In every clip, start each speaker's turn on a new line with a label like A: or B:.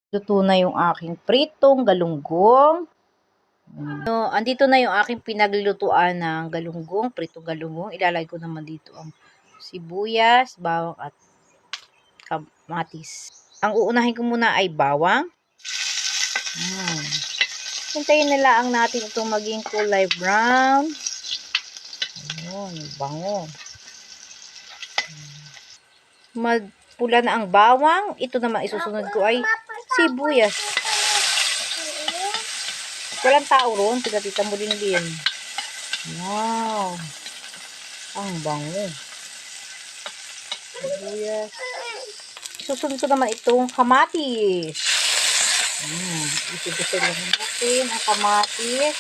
A: Luto na yung aking pritong galunggong. No, andito na yung aking pinaglutuan ng galunggong, pritong galunggong. Ilalagay ko naman dito ang sibuyas, bawang at kamatis. Ang uunahin ko muna ay bawang. Hintayin nila ang natin itong maging kulay brown. Ayun, bango. Magpula na ang bawang. Ito naman isusunod ko ay sibuyas. Walang tao ron. Tiga-tita mo din din. Wow. Ang bango. Sibuyas. Isusunod ko naman itong kamatis. Isusunod lang natin ang kamatis.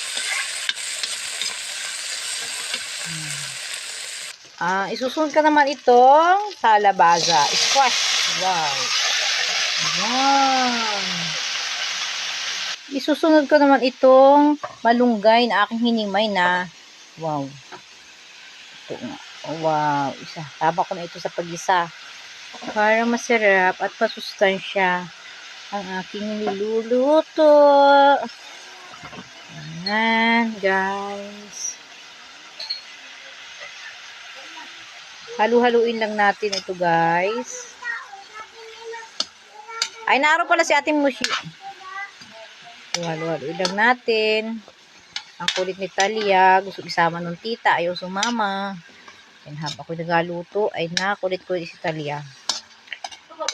A: Isusunod ka naman itong kalabasa. Squash. Wow. Wow. Isusunod ko naman itong malunggay na aking hinimay na. Wow. Ito nga. Oh, wow. Isa. Tama ko na ito sa pag-isa. Para masarap at masustansya ang aking niluluto. Ayan, guys. Halu-haluin lang natin ito, guys. Ay, naroon pala si Ate Mushi. Halu-haluin lang natin. Ang kulit ni Talia. Gusto isama ng tita. Ayaw sumama. And habang ako nagaluto, ay nakulit ko si Talia.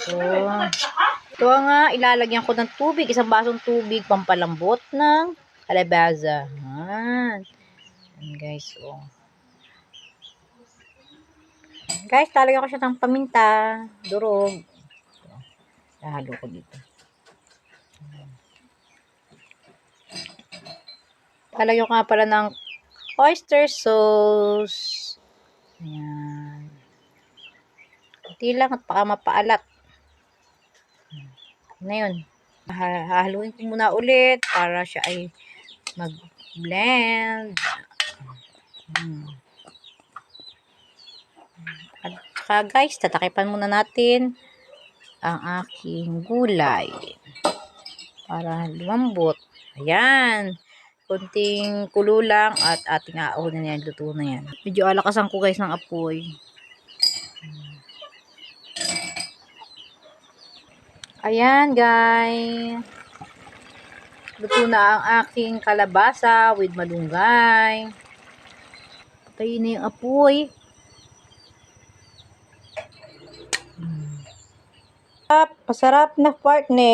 A: So, ito nga, ilalagyan ko ng tubig. Isang basong tubig. Pampalambot ng kalabasa. Ayan, guys. Oh. Guys, lalagyan ko siya ng paminta. Durog. Halo ko dito. Lalagyan ko nga pala ng oyster sauce. Ayan. Kunti lang at baka mapaalat. Na yun. Hahaluin ko muna ulit para siya ay mag-blend. At saka guys, tatakipan muna natin ang aking gulay para lumambot. Ayan. Kunting kulo lang at ating aahon na yan. Luto na yan. Medyo alakasan ko guys ng apoy. Ayan guys. Luto na ang aking kalabasa with malunggay. Patayin na yung apoy. Masarap na partner.